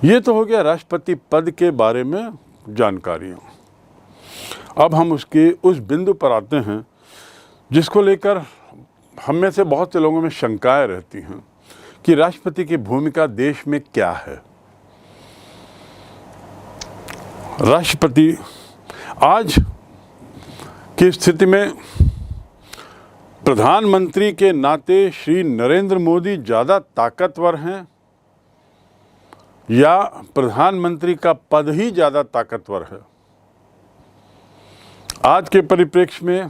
ये तो हो गया राष्ट्रपति पद के बारे में जानकारियाँ। अब हम उसके उस बिंदु पर आते हैं जिसको लेकर हम में से बहुत से लोगों में शंकाएं रहती हैं कि राष्ट्रपति की भूमिका देश में क्या है। राष्ट्रपति आज की स्थिति में प्रधानमंत्री के नाते श्री नरेंद्र मोदी ज़्यादा ताकतवर हैं या प्रधानमंत्री का पद ही ज़्यादा ताकतवर है? आज के परिप्रेक्ष्य में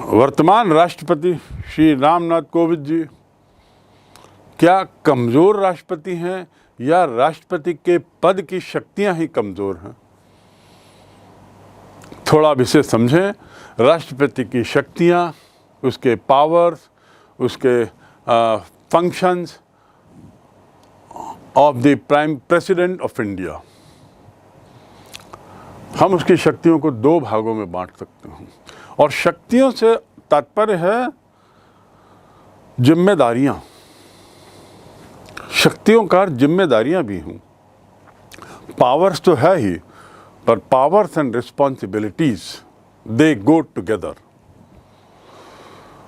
वर्तमान राष्ट्रपति श्री रामनाथ कोविंद जी क्या कमज़ोर राष्ट्रपति हैं या राष्ट्रपति के पद की शक्तियां ही कमज़ोर हैं? थोड़ा विषय समझें। राष्ट्रपति की शक्तियां, उसके पावर्स, उसके functions of the prime president of India, हम उसकी शक्तियों को दो भागों में बांट सकते हैं। और शक्तियों से तात्पर्य है जिम्मेदारियां। शक्तियों का जिम्मेदारियां भी हूं। पावर्स तो है ही, पर powers and responsibilities they go together.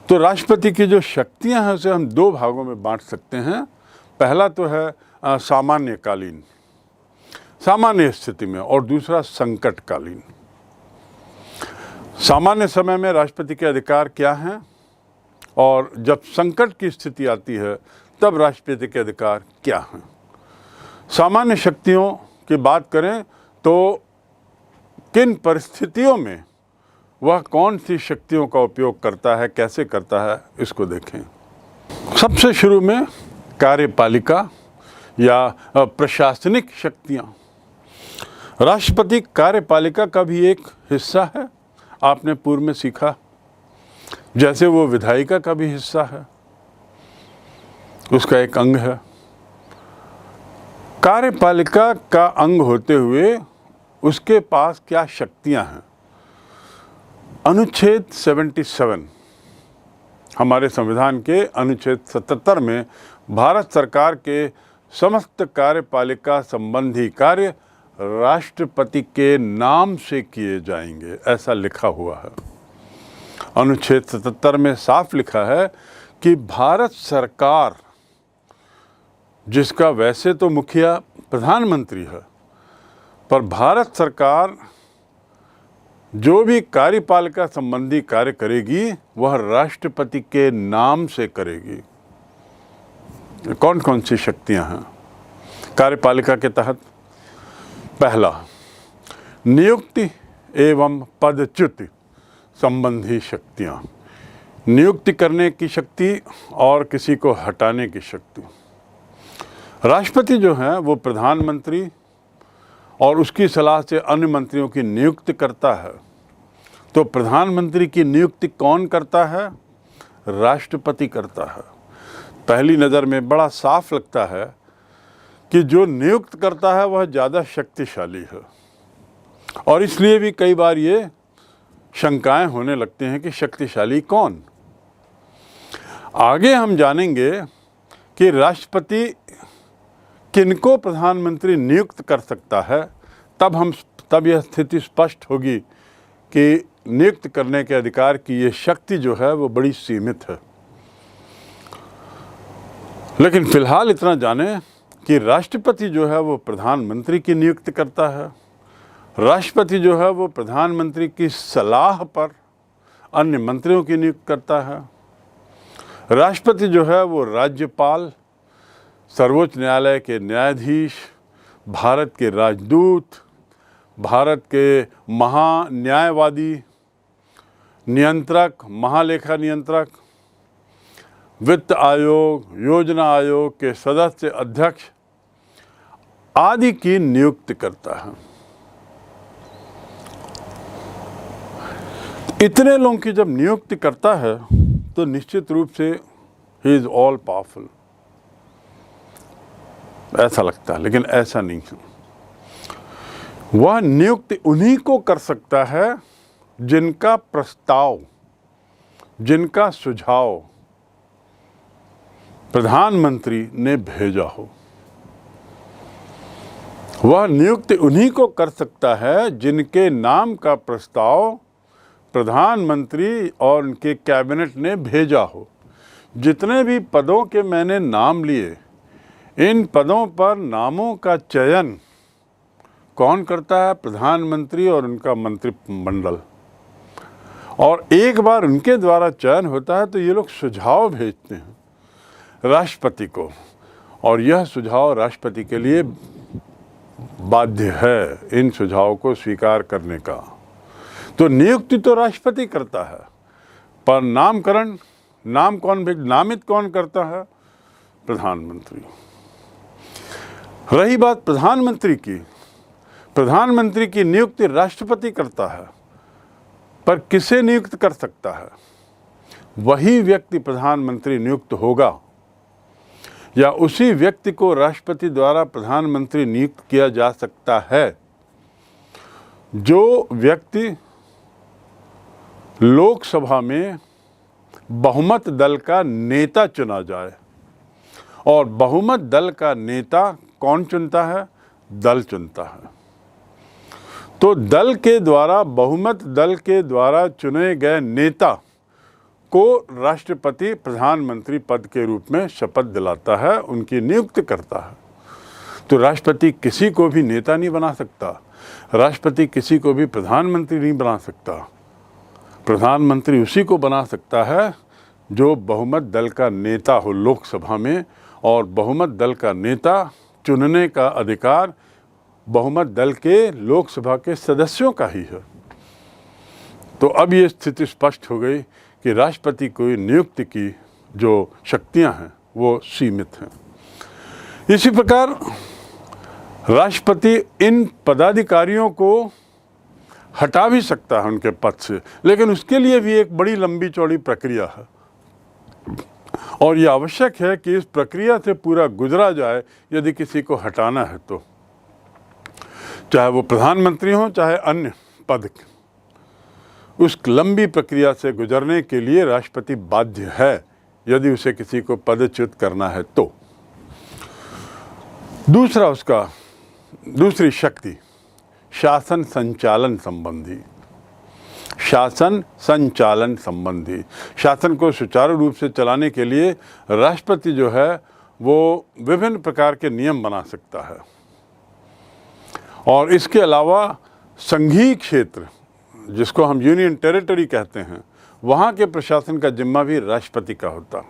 तो राष्ट्रपति की जो शक्तियां हैं उसे हम दो भागों में बांट सकते हैं। पहला तो है सामान्यकालीन, सामान्य स्थिति में, और दूसरा संकटकालीन। सामान्य समय में राष्ट्रपति के अधिकार क्या हैं और जब संकट की स्थिति आती है तब राष्ट्रपति के अधिकार क्या हैं। सामान्य शक्तियों की बात करें तो किन परिस्थितियों में वह कौन सी शक्तियों का उपयोग करता है, कैसे करता है, इसको देखें। सबसे शुरू में कार्यपालिका या प्रशासनिक शक्तियां। राष्ट्रपति कार्यपालिका का भी एक हिस्सा है, आपने पूर्व में सीखा, जैसे वो विधायिका का भी हिस्सा है, उसका एक अंग है। कार्यपालिका का अंग होते हुए उसके पास क्या शक्तियां हैं? अनुच्छेद 77 हमारे संविधान के अनुच्छेद 77 में भारत सरकार के समस्त कार्यपालिका संबंधी कार्य राष्ट्रपति के नाम से किए जाएंगे, ऐसा लिखा हुआ है। अनुच्छेद 77 में साफ लिखा है कि भारत सरकार, जिसका वैसे तो मुखिया प्रधानमंत्री है, पर भारत सरकार जो भी कार्यपालिका संबंधी कार्य करेगी वह राष्ट्रपति के नाम से करेगी। कौन कौन सी शक्तियां हैं कार्यपालिका के तहत? पहला, नियुक्ति एवं पदच्युति संबंधी शक्तियां, नियुक्ति करने की शक्ति और किसी को हटाने की शक्ति। राष्ट्रपति जो है वो प्रधानमंत्री और उसकी सलाह से अन्य मंत्रियों की नियुक्ति करता है। तो प्रधानमंत्री की नियुक्ति कौन करता है? राष्ट्रपति करता है। पहली नज़र में बड़ा साफ लगता है कि जो नियुक्त करता है वह ज़्यादा शक्तिशाली है, और इसलिए भी कई बार ये शंकाएं होने लगती हैं कि शक्तिशाली कौन। आगे हम जानेंगे कि राष्ट्रपति किनको प्रधानमंत्री नियुक्त कर सकता है, तब यह स्थिति स्पष्ट होगी कि नियुक्त करने के अधिकार की ये शक्ति जो है वो बड़ी सीमित है। लेकिन फिलहाल इतना जानें कि राष्ट्रपति जो है वो प्रधानमंत्री की नियुक्ति करता है। राष्ट्रपति जो है वो प्रधानमंत्री की सलाह पर अन्य मंत्रियों की नियुक्ति करता है। राष्ट्रपति जो है वो राज्यपाल, सर्वोच्च न्यायालय के न्यायाधीश, भारत के राजदूत, भारत के महान्यायवादी, नियंत्रक, महालेखा नियंत्रक, वित्त आयोग, योजना आयोग के सदस्य, अध्यक्ष आदि की नियुक्ति करता है। इतने लोगों की जब नियुक्ति करता है तो निश्चित रूप से ही इज ऑल पावरफुल, ऐसा लगता है, लेकिन ऐसा नहीं है। वह नियुक्ति उन्हीं को कर सकता है जिनका प्रस्ताव, जिनका सुझाव प्रधानमंत्री ने भेजा हो। वह नियुक्ति उन्हीं को कर सकता है जिनके नाम का प्रस्ताव प्रधानमंत्री और उनके कैबिनेट ने भेजा हो। जितने भी पदों के मैंने नाम लिए, इन पदों पर नामों का चयन कौन करता है? प्रधानमंत्री और उनका मंत्रिमंडल। और एक बार उनके द्वारा चयन होता है तो ये लोग सुझाव भेजते हैं राष्ट्रपति को, और यह सुझाव राष्ट्रपति के लिए बाध्य है इन सुझावों को स्वीकार करने का। तो नियुक्ति तो राष्ट्रपति करता है, पर नामकरण नामित कौन करता है? प्रधानमंत्री। रही बात प्रधानमंत्री की नियुक्ति राष्ट्रपति करता है, पर किसे नियुक्त कर सकता है? वही व्यक्ति प्रधानमंत्री नियुक्त होगा, या उसी व्यक्ति को राष्ट्रपति द्वारा प्रधानमंत्री नियुक्त किया जा सकता है जो व्यक्ति लोकसभा में बहुमत दल का नेता चुना जाए। और बहुमत दल का नेता कौन चुनता है? दल चुनता है। तो बहुमत दल के द्वारा चुने गए नेता को राष्ट्रपति प्रधानमंत्री पद के रूप में शपथ दिलाता है, उनकी नियुक्ति करता है। तो राष्ट्रपति किसी को भी नेता नहीं बना सकता, राष्ट्रपति किसी को भी प्रधानमंत्री नहीं बना सकता। प्रधानमंत्री उसी को बना सकता है जो बहुमत दल का नेता हो लोकसभा में, और बहुमत दल का नेता चुनने का अधिकार बहुमत दल के लोकसभा के सदस्यों का ही है। तो अब ये स्थिति स्पष्ट हो गई कि राष्ट्रपति को नियुक्ति की जो शक्तियां हैं वो सीमित हैं। इसी प्रकार राष्ट्रपति इन पदाधिकारियों को हटा भी सकता है उनके पद से, लेकिन उसके लिए भी एक बड़ी लंबी चौड़ी प्रक्रिया है, और ये आवश्यक है कि इस प्रक्रिया से पूरा गुजरा जाए यदि किसी को हटाना है तो, चाहे वो प्रधानमंत्री हो चाहे अन्य पद। उस लंबी प्रक्रिया से गुजरने के लिए राष्ट्रपति बाध्य है यदि उसे किसी को पदच्युत करना है तो। दूसरी शक्ति शासन संचालन संबंधी। शासन को सुचारू रूप से चलाने के लिए राष्ट्रपति जो है वो विभिन्न प्रकार के नियम बना सकता है, और इसके अलावा संघीय क्षेत्र जिसको हम यूनियन टेरिटरी कहते हैं, वहाँ के प्रशासन का जिम्मा भी राष्ट्रपति का होता।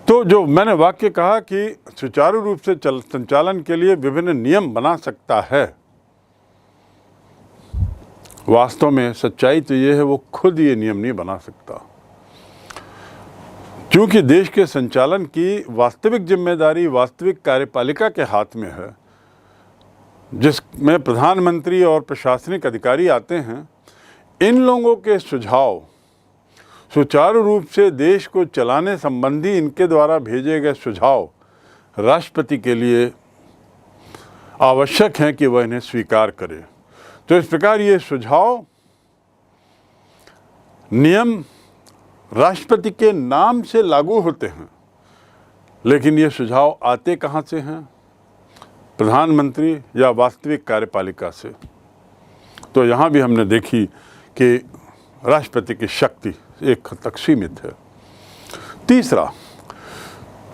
तो जो मैंने वाक्य कहा कि सुचारू रूप से संचालन के लिए विभिन्न नियम बना सकता है, वास्तव में सच्चाई तो ये है वो खुद ये नियम नहीं बना सकता, क्योंकि देश के संचालन की वास्तविक जिम्मेदारी वास्तविक कार्यपालिका के हाथ में है, जिसमें प्रधानमंत्री और प्रशासनिक अधिकारी आते हैं। इन लोगों के सुझाव सुचारू रूप से देश को चलाने संबंधी इनके द्वारा भेजे गए सुझाव राष्ट्रपति के लिए आवश्यक हैं कि वह इन्हें स्वीकार करे। तो इस प्रकार ये सुझाव नियम राष्ट्रपति के नाम से लागू होते हैं, लेकिन ये सुझाव आते कहाँ से हैं? प्रधानमंत्री या वास्तविक कार्यपालिका से। तो यहाँ भी हमने देखी कि राष्ट्रपति की शक्ति एक हद तक सीमित है। तीसरा,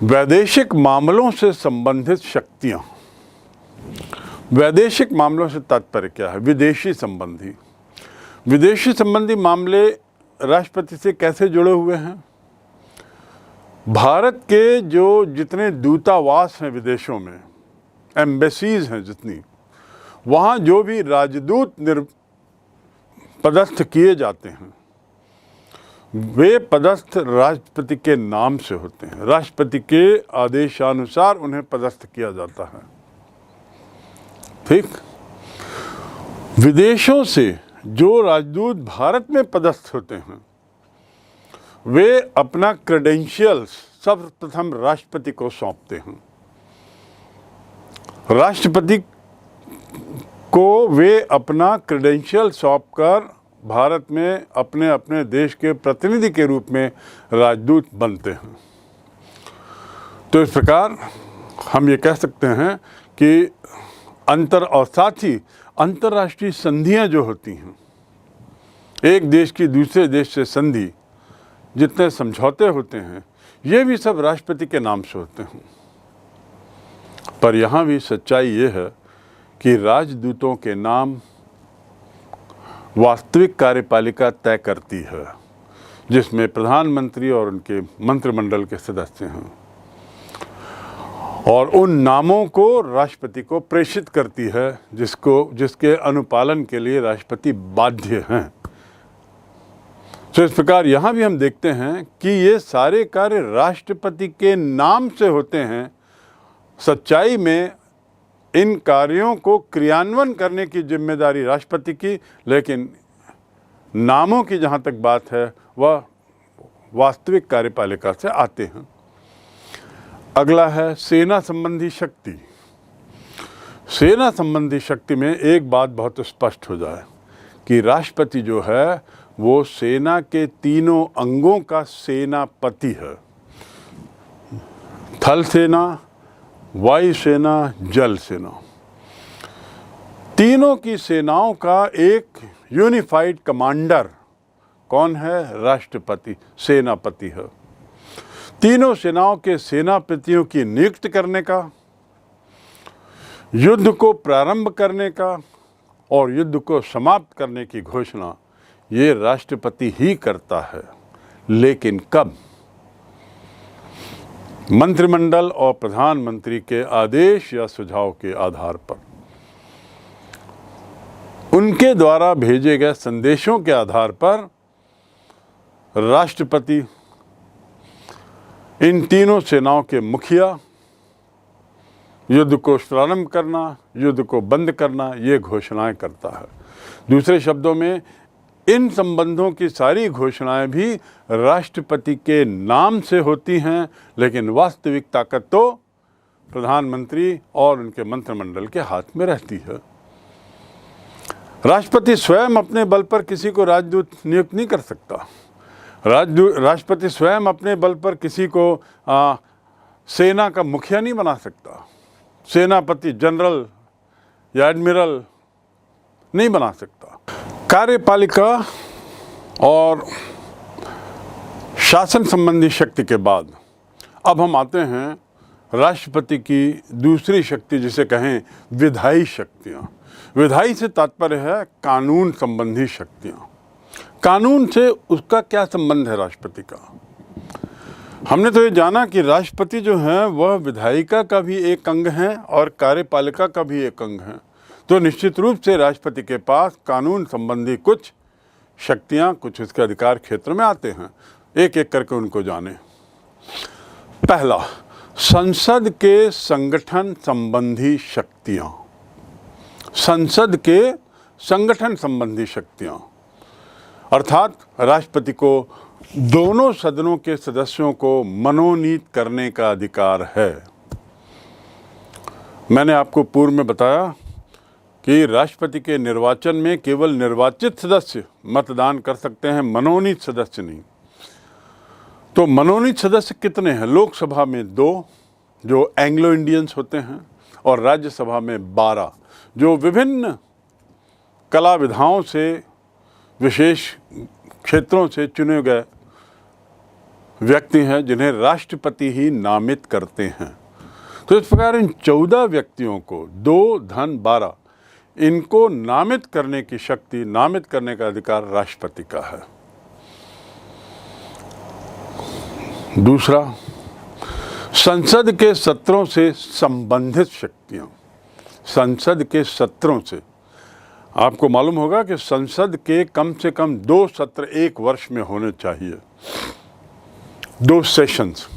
वैदेशिक मामलों से संबंधित शक्तियाँ। वैदेशिक मामलों से तात्पर्य क्या है? विदेशी संबंधी मामले राष्ट्रपति से कैसे जुड़े हुए हैं? भारत के जो जितने दूतावास हैं विदेशों में, एम्बेसीज हैं जितनी, वहाँ जो भी राजदूत पदस्थ किए जाते हैं वे पदस्थ राष्ट्रपति के नाम से होते हैं। राष्ट्रपति के आदेशानुसार उन्हें पदस्थ किया जाता है। ठीक, विदेशों से जो राजदूत भारत में पदस्थ होते हैं वे अपना क्रेडेंशियल्स सर्वप्रथम राष्ट्रपति को सौंपते हैं। राष्ट्रपति को वे अपना क्रेडेंशियल सौंपकर भारत में अपने अपने देश के प्रतिनिधि के रूप में राजदूत बनते हैं। तो इस प्रकार हम ये कह सकते हैं कि और साथ ही अंतर्राष्ट्रीय संधियां जो होती हैं, एक देश की दूसरे देश से संधि, जितने समझौते होते हैं, ये भी सब राष्ट्रपति के नाम से होते हैं। पर यहाँ भी सच्चाई ये है कि राजदूतों के नाम वास्तविक कार्यपालिका तय करती है, जिसमें प्रधानमंत्री और उनके मंत्रिमंडल के सदस्य हैं, और उन नामों को राष्ट्रपति को प्रेषित करती है, जिसके अनुपालन के लिए राष्ट्रपति बाध्य हैं। तो इस प्रकार यहाँ भी हम देखते हैं कि ये सारे कार्य राष्ट्रपति के नाम से होते हैं। सच्चाई में इन कार्यों को क्रियान्वयन करने की जिम्मेदारी राष्ट्रपति की, लेकिन नामों की जहाँ तक बात है वह वास्तविक कार्यपालिका से आते हैं। अगला है सेना संबंधी शक्ति। सेना संबंधी शक्ति में एक बात बहुत स्पष्ट हो जाए कि राष्ट्रपति जो है वो सेना के तीनों अंगों का सेनापति है। थल सेना, वायु सेना, जल सेना, तीनों की सेनाओं का एक यूनिफाइड कमांडर कौन है? राष्ट्रपति, सेनापति है। तीनों सेनाओं के सेनापतियों की नियुक्ति करने का, युद्ध को प्रारंभ करने का और युद्ध को समाप्त करने की घोषणा ये राष्ट्रपति ही करता है। लेकिन कब? मंत्रिमंडल और प्रधानमंत्री के आदेश या सुझाव के आधार पर, उनके द्वारा भेजे गए संदेशों के आधार पर राष्ट्रपति इन तीनों सेनाओं के मुखिया युद्ध को प्रारंभ करना, युद्ध को बंद करना, ये घोषणाएं करता है। दूसरे शब्दों में इन संबंधों की सारी घोषणाएं भी राष्ट्रपति के नाम से होती हैं, लेकिन वास्तविक ताकत तो प्रधानमंत्री और उनके मंत्रिमंडल के हाथ में रहती है। राष्ट्रपति स्वयं अपने बल पर किसी को राजदूत नियुक्त नहीं कर सकता। राष्ट्रपति स्वयं अपने बल पर किसी को सेना का मुखिया नहीं बना सकता। सेनापति जनरल या एडमिरल नहीं बना सकता। कार्यपालिका और शासन संबंधी शक्ति के बाद अब हम आते हैं राष्ट्रपति की दूसरी शक्ति, जिसे कहें विधायी शक्तियाँ। विधायी से तात्पर्य है कानून संबंधी शक्तियाँ। कानून से उसका क्या संबंध है राष्ट्रपति का? हमने तो ये जाना कि राष्ट्रपति जो है वह विधायिका का भी एक अंग है और कार्यपालिका का भी एक अंग है। तो निश्चित रूप से राष्ट्रपति के पास कानून संबंधी कुछ शक्तियाँ, कुछ उसके अधिकार क्षेत्र में आते हैं। एक एक करके उनको जाने। पहला, संसद के संगठन संबंधी शक्तियाँ। संसद के संगठन संबंधी शक्तियाँ अर्थात राष्ट्रपति को दोनों सदनों के सदस्यों को मनोनीत करने का अधिकार है। मैंने आपको पूर्व में बताया कि राष्ट्रपति के निर्वाचन में केवल निर्वाचित सदस्य मतदान कर सकते हैं, मनोनीत सदस्य नहीं। तो मनोनीत सदस्य कितने हैं? लोकसभा में 2 जो एंग्लो इंडियंस होते हैं और राज्यसभा में 12 जो विभिन्न कला विधाओं से, विशेष क्षेत्रों से चुने गए व्यक्ति हैं, जिन्हें राष्ट्रपति ही नामित करते हैं। तो इस प्रकार इन 14 व्यक्तियों को 2-12 इनको नामित करने की शक्ति, नामित करने का अधिकार राष्ट्रपति का है। दूसरा, संसद के सत्रों से संबंधित शक्तियां। संसद के सत्रों से, आपको मालूम होगा कि संसद के कम से कम 2 सत्र 1 वर्ष में होने चाहिए, 2 सेशंस।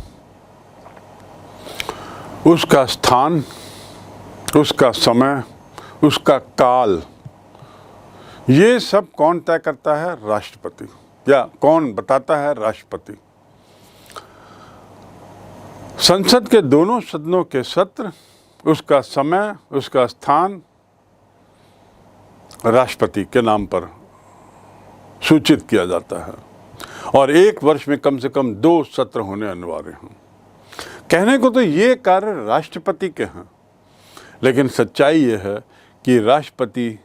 उसका स्थान, उसका समय, उसका काल, ये सब कौन तय करता है? राष्ट्रपति। या कौन बताता है? राष्ट्रपति। संसद के दोनों सदनों के सत्र, उसका समय, उसका स्थान राष्ट्रपति के नाम पर सूचित किया जाता है और 1 वर्ष में कम से कम 2 सत्र होने अनिवार्य हैं। कहने को तो ये कार्य राष्ट्रपति के हैं, लेकिन सच्चाई ये है कि राष्ट्रपति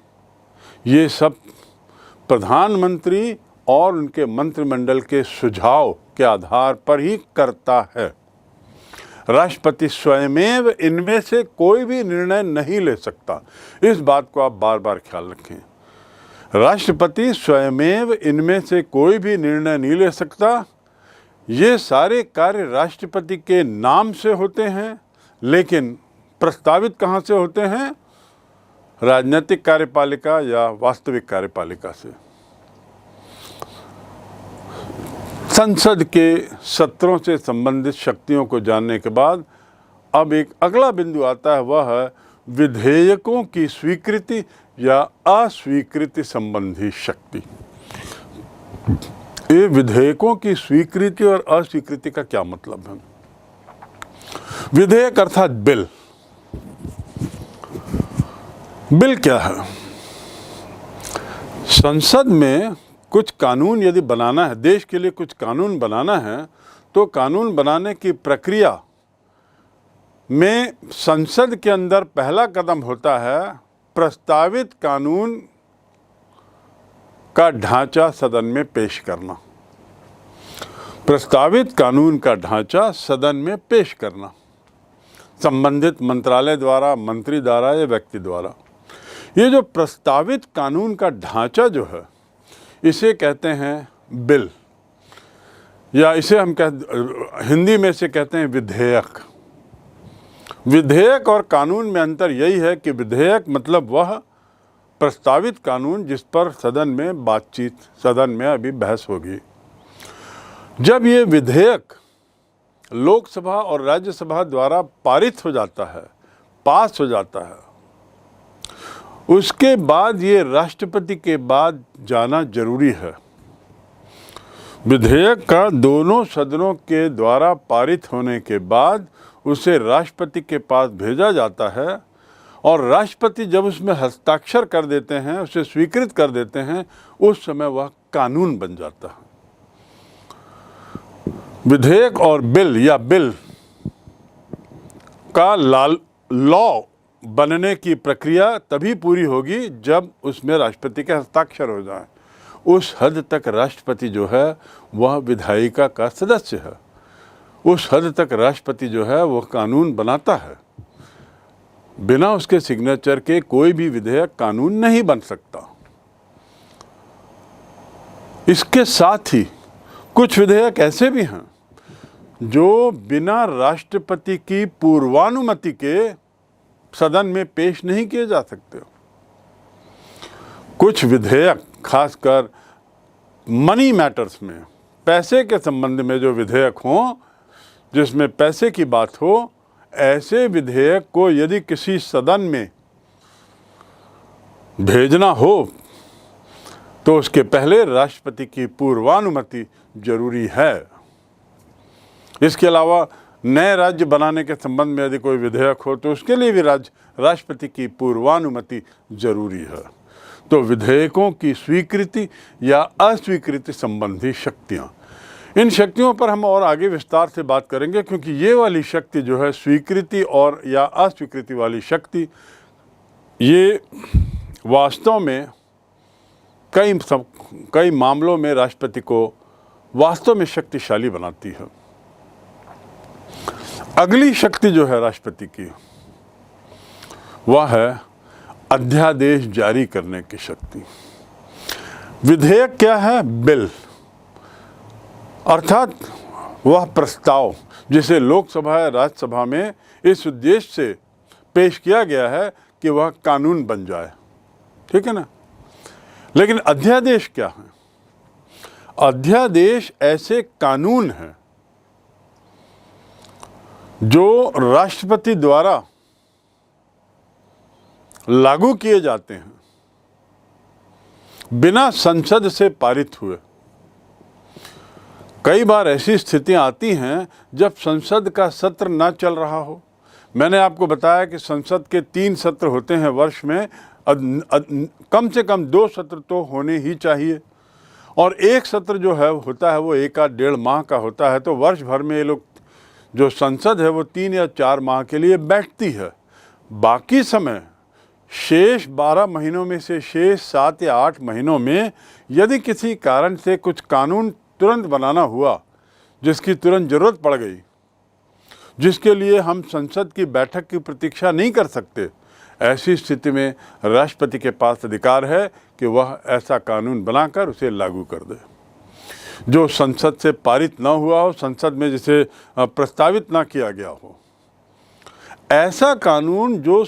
ये सब प्रधानमंत्री और उनके मंत्रिमंडल के सुझाव के आधार पर ही करता है। राष्ट्रपति स्वयमेव इनमें से कोई भी निर्णय नहीं ले सकता। इस बात को आप बार बार ख्याल रखें। राष्ट्रपति स्वयमेव इनमें से कोई भी निर्णय नहीं ले सकता। ये सारे कार्य राष्ट्रपति के नाम से होते हैं, लेकिन प्रस्तावित कहाँ से होते हैं? राजनीतिक कार्यपालिका या वास्तविक कार्यपालिका से। संसद के सत्रों से संबंधित शक्तियों को जानने के बाद अब एक अगला बिंदु आता है, वह है विधेयकों की स्वीकृति या अस्वीकृति संबंधी शक्ति। ये विधेयकों की स्वीकृति और अस्वीकृति का क्या मतलब है? विधेयक अर्थात बिल। बिल क्या है? संसद में कुछ कानून यदि बनाना है, देश के लिए कुछ कानून बनाना है, तो कानून बनाने की प्रक्रिया में संसद के अंदर पहला कदम होता है प्रस्तावित कानून का ढांचा सदन में पेश करना। प्रस्तावित कानून का ढांचा सदन में पेश करना, संबंधित मंत्रालय द्वारा, मंत्री द्वारा या व्यक्ति द्वारा। ये जो प्रस्तावित कानून का ढांचा जो है, इसे कहते हैं बिल, या इसे हम हिंदी में से कहते हैं विधेयक। विधेयक और कानून में अंतर यही है कि विधेयक मतलब वह प्रस्तावित कानून जिस पर सदन में बातचीत, सदन में अभी बहस होगी। जब ये विधेयक लोकसभा और राज्यसभा द्वारा पारित हो जाता है, पास हो जाता है, उसके बाद ये राष्ट्रपति के बाद जाना जरूरी है। विधेयक का दोनों सदनों के द्वारा पारित होने के बाद उसे राष्ट्रपति के पास भेजा जाता है, और राष्ट्रपति जब उसमें हस्ताक्षर कर देते हैं, उसे स्वीकृत कर देते हैं, उस समय वह कानून बन जाता है। विधेयक और बिल या बिल का लॉ बनने की प्रक्रिया तभी पूरी होगी जब उसमें राष्ट्रपति के हस्ताक्षर हो जाए। उस हद तक राष्ट्रपति जो है वह विधायिका का सदस्य है। उस हद तक राष्ट्रपति जो है वह कानून बनाता है। बिना उसके सिग्नेचर के कोई भी विधेयक कानून नहीं बन सकता। इसके साथ ही कुछ विधेयक ऐसे भी हैं जो बिना राष्ट्रपति की पूर्वानुमति के सदन में पेश नहीं किए जा सकते। कुछ विधेयक, खासकर मनी मैटर्स में, पैसे के संबंध में जो विधेयक हों, जिसमें पैसे की बात हो, ऐसे विधेयक को यदि किसी सदन में भेजना हो तो उसके पहले राष्ट्रपति की पूर्वानुमति जरूरी है। इसके अलावा नए राज्य बनाने के संबंध में यदि कोई विधेयक हो तो उसके लिए भी राष्ट्रपति की पूर्वानुमति जरूरी है। तो विधेयकों की स्वीकृति या अस्वीकृति संबंधी शक्तियां, इन शक्तियों पर हम और आगे विस्तार से बात करेंगे, क्योंकि ये वाली शक्ति जो है, स्वीकृति और या अस्वीकृति वाली शक्ति, ये वास्तव में कई मामलों में राष्ट्रपति को वास्तव में शक्तिशाली बनाती है। अगली शक्ति जो है राष्ट्रपति की, वह है अध्यादेश जारी करने की शक्ति। विधेयक क्या है? बिल, अर्थात वह प्रस्ताव जिसे लोकसभा या राज्यसभा में इस उद्देश्य से पेश किया गया है कि वह कानून बन जाए। ठीक है ना? लेकिन अध्यादेश क्या है? अध्यादेश ऐसे कानून हैं जो राष्ट्रपति द्वारा लागू किए जाते हैं बिना संसद से पारित हुए। कई बार ऐसी स्थितियां आती हैं जब संसद का सत्र ना चल रहा हो। मैंने आपको बताया कि संसद के 3 सत्र होते हैं वर्ष में, कम से कम 2 सत्र तो होने ही चाहिए, और एक सत्र जो है होता है वो 1-1.5 माह का होता है। तो वर्ष भर में ये लोग, जो संसद है, वो 3 या 4 माह के लिए बैठती है। बाकी समय शेष 12 महीनों में से शेष 7 या 8 महीनों में यदि किसी कारण से कुछ कानून तुरंत बनाना हुआ, जिसकी तुरंत ज़रूरत पड़ गई, जिसके लिए हम संसद की बैठक की प्रतीक्षा नहीं कर सकते, ऐसी स्थिति में राष्ट्रपति के पास अधिकार है कि वह ऐसा कानून बनाकर उसे लागू कर दे। जो संसद से पारित न हुआ हो, संसद में जिसे प्रस्तावित ना किया गया हो, ऐसा कानून जो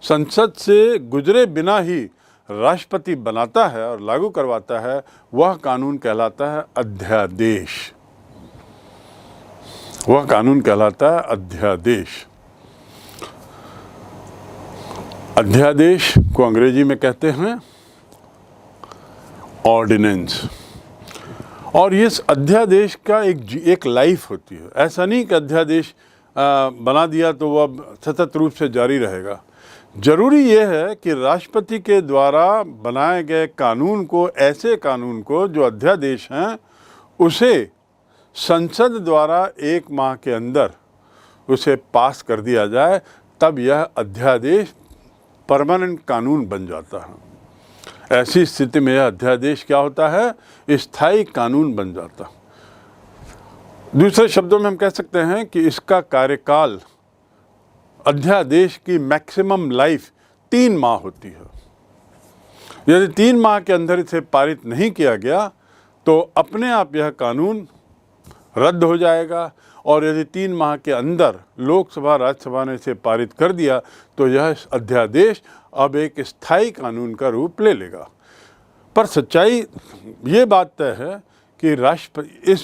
संसद से गुजरे बिना ही राष्ट्रपति बनाता है और लागू करवाता है, वह कानून कहलाता है अध्यादेश। वह कानून कहलाता है अध्यादेश। अध्यादेश को अंग्रेजी में कहते हैं ऑर्डिनेंस। और इस अध्यादेश का एक लाइफ होती है। ऐसा नहीं कि अध्यादेश बना दिया तो वह सतत रूप से जारी रहेगा। जरूरी यह है कि राष्ट्रपति के द्वारा बनाए गए कानून को, ऐसे कानून को जो अध्यादेश हैं, उसे संसद द्वारा 1 माह के अंदर उसे पास कर दिया जाए, तब यह अध्यादेश परमानेंट कानून बन जाता है। ऐसी स्थिति में यह अध्यादेश क्या होता है? स्थायी कानून बन जाता। दूसरे शब्दों में हम कह सकते हैं कि इसका कार्यकाल, अध्यादेश की मैक्सिमम लाइफ 3 माह होती है। यदि 3 माह के अंदर इसे पारित नहीं किया गया तो अपने आप यह कानून रद्द हो जाएगा, और यदि 3 माह के अंदर लोकसभा राज्यसभा ने इसे पारित कर दिया तो यह अध्यादेश अब एक स्थायी कानून का रूप ले लेगा। पर सच्चाई ये बात तय है कि इस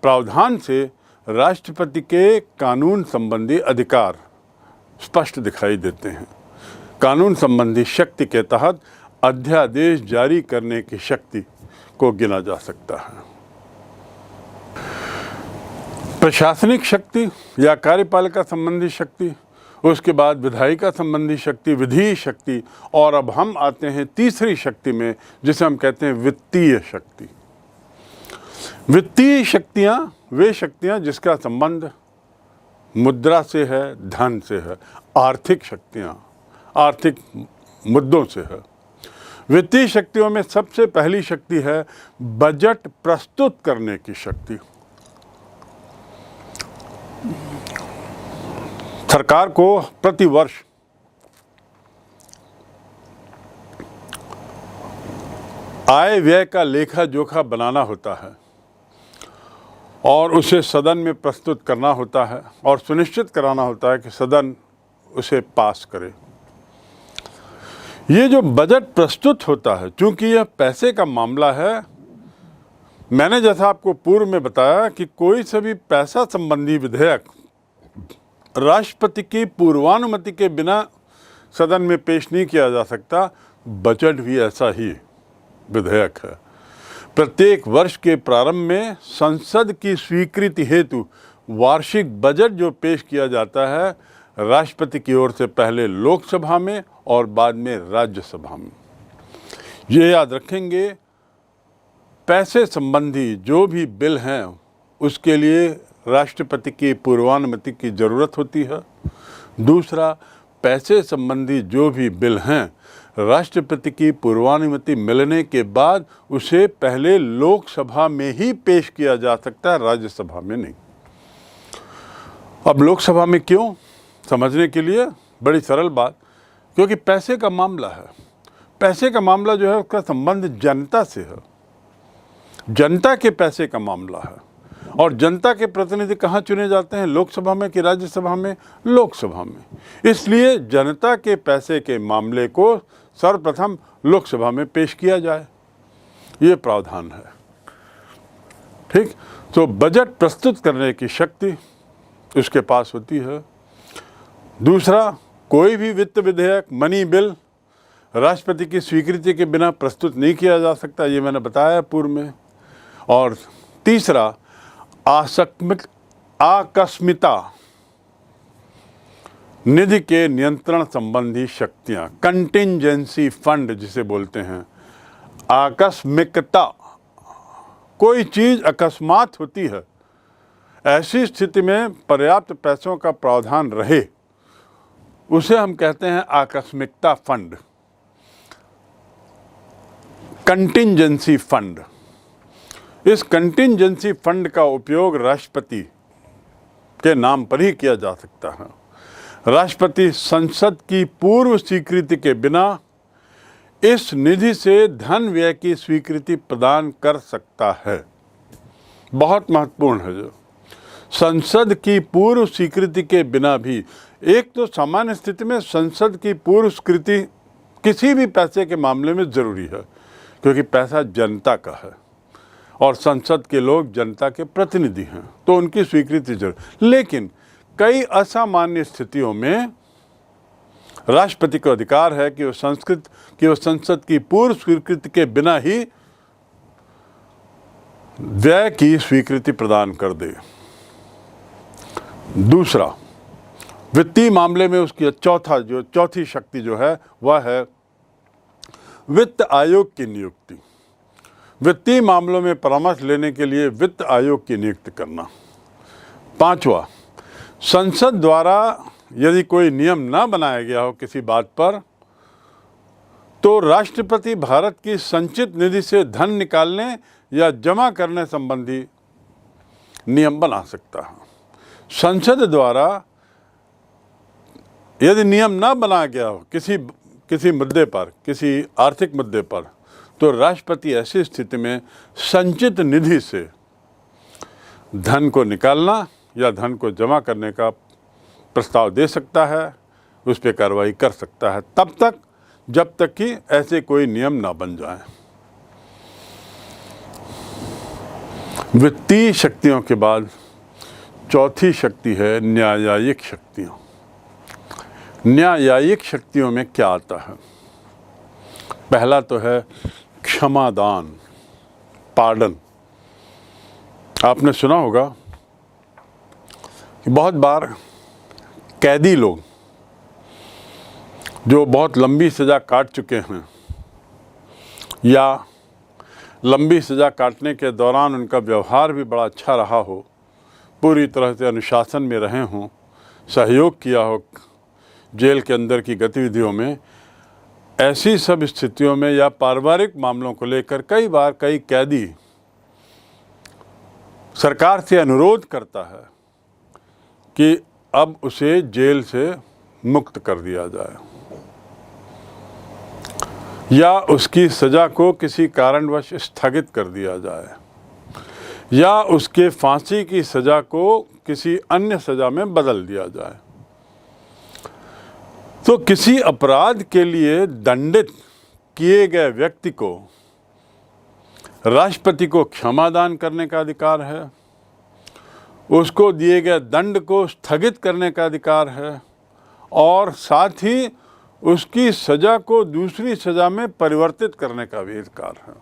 प्रावधान से राष्ट्रपति के कानून संबंधी अधिकार स्पष्ट दिखाई देते हैं। कानून संबंधी शक्ति के तहत अध्यादेश जारी करने की शक्ति को गिना जा सकता है। प्रशासनिक शक्ति या कार्यपालिका संबंधी शक्ति, उसके बाद विधायिका संबंधी शक्ति, विधि शक्ति, और अब हम आते हैं तीसरी शक्ति में, जिसे हम कहते हैं वित्तीय शक्ति। वित्तीय शक्तियां वे शक्तियां जिसका संबंध मुद्रा से है, धन से है, आर्थिक शक्तियां, आर्थिक मुद्दों से है। वित्तीय शक्तियों में सबसे पहली शक्ति है बजट प्रस्तुत करने की शक्ति। सरकार को प्रति वर्ष आय व्यय का लेखा जोखा बनाना होता है और उसे सदन में प्रस्तुत करना होता है और सुनिश्चित कराना होता है कि सदन उसे पास करे। ये जो बजट प्रस्तुत होता है, चूंकि यह पैसे का मामला है, मैंने जैसा आपको पूर्व में बताया कि कोई से भी पैसा संबंधी विधेयक राष्ट्रपति की पूर्वानुमति के बिना सदन में पेश नहीं किया जा सकता। बजट भी ऐसा ही विधेयक है। प्रत्येक वर्ष के प्रारंभ में संसद की स्वीकृति हेतु वार्षिक बजट जो पेश किया जाता है, राष्ट्रपति की ओर से पहले लोकसभा में और बाद में राज्यसभा में। ये याद रखेंगे, पैसे संबंधी जो भी बिल हैं उसके लिए राष्ट्रपति की पूर्वानुमति की ज़रूरत होती है। दूसरा, पैसे संबंधी जो भी बिल हैं, राष्ट्रपति की पूर्वानुमति मिलने के बाद उसे पहले लोकसभा में ही पेश किया जा सकता है, राज्यसभा में नहीं। अब लोकसभा में क्यों? समझने के लिए बड़ी सरल बात, क्योंकि पैसे का मामला है। पैसे का मामला जो है उसका संबंध जनता से है, जनता के पैसे का मामला है। और जनता के प्रतिनिधि कहाँ चुने जाते हैं? लोकसभा में कि राज्यसभा में? लोकसभा में। इसलिए जनता के पैसे के मामले को सर्वप्रथम लोकसभा में पेश किया जाए, ये प्रावधान है। ठीक, तो बजट प्रस्तुत करने की शक्ति उसके पास होती है। दूसरा, कोई भी वित्त विधेयक, मनी बिल राष्ट्रपति की स्वीकृति के बिना प्रस्तुत नहीं किया जा सकता, ये मैंने बताया पूर्व में। और तीसरा, आकस्मिकता निधि के नियंत्रण संबंधी शक्तियां, कंटिंजेंसी फंड जिसे बोलते हैं। आकस्मिकता, कोई चीज अकस्मात होती है, ऐसी स्थिति में पर्याप्त पैसों का प्रावधान रहे, उसे हम कहते हैं आकस्मिकता फंड, कंटिंजेंसी फंड। इस कंटिंजेंसी फंड का उपयोग राष्ट्रपति के नाम पर ही किया जा सकता है। राष्ट्रपति संसद की पूर्व स्वीकृति के बिना इस निधि से धन व्यय की स्वीकृति प्रदान कर सकता है। बहुत महत्वपूर्ण है। जो संसद की पूर्व स्वीकृति के बिना भी, एक तो सामान्य स्थिति में संसद की पूर्व स्वीकृति किसी भी पैसे के मामले में ज़रूरी है, क्योंकि पैसा जनता का है और संसद के लोग जनता के प्रतिनिधि हैं, तो उनकी स्वीकृति जरूर। लेकिन कई असामान्य स्थितियों में राष्ट्रपति को अधिकार है कि वो संसद की पूर्व स्वीकृति के बिना ही व्यय की स्वीकृति प्रदान कर दे। दूसरा, वित्तीय मामले में उसकी चौथी शक्ति जो है वह है वित्त आयोग की नियुक्ति। वित्तीय मामलों में परामर्श लेने के लिए वित्त आयोग की नियुक्ति करना। पांचवा, संसद द्वारा यदि कोई नियम न बनाया गया हो किसी बात पर, तो राष्ट्रपति भारत की संचित निधि से धन निकालने या जमा करने संबंधी नियम बना सकता है। संसद द्वारा यदि नियम न बनाया गया हो किसी मुद्दे पर, किसी आर्थिक मुद्दे पर, तो राष्ट्रपति ऐसी स्थिति में संचित निधि से धन को निकालना या धन को जमा करने का प्रस्ताव दे सकता है, उस पर कार्रवाई कर सकता है, तब तक जब तक कि ऐसे कोई नियम ना बन जाए। वित्तीय शक्तियों के बाद चौथी शक्ति है न्यायिक शक्तियाँ। न्यायिक शक्तियों में क्या आता है? पहला तो है क्षमादान, पार्डन। आपने सुना होगा कि बहुत बार कैदी लोग जो बहुत लंबी सज़ा काट चुके हैं या लंबी सज़ा काटने के दौरान उनका व्यवहार भी बड़ा अच्छा रहा हो, पूरी तरह से अनुशासन में रहे हों, सहयोग किया हो जेल के अंदर की गतिविधियों में, ऐसी सब स्थितियों में या पारिवारिक मामलों को लेकर कई बार कई कैदी सरकार से अनुरोध करता है कि अब उसे जेल से मुक्त कर दिया जाए या उसकी सज़ा को किसी कारणवश स्थगित कर दिया जाए या उसके फांसी की सज़ा को किसी अन्य सज़ा में बदल दिया जाए। तो किसी अपराध के लिए दंडित किए गए व्यक्ति को राष्ट्रपति को क्षमादान करने का अधिकार है, उसको दिए गए दंड को स्थगित करने का अधिकार है और साथ ही उसकी सज़ा को दूसरी सज़ा में परिवर्तित करने का भी अधिकार है।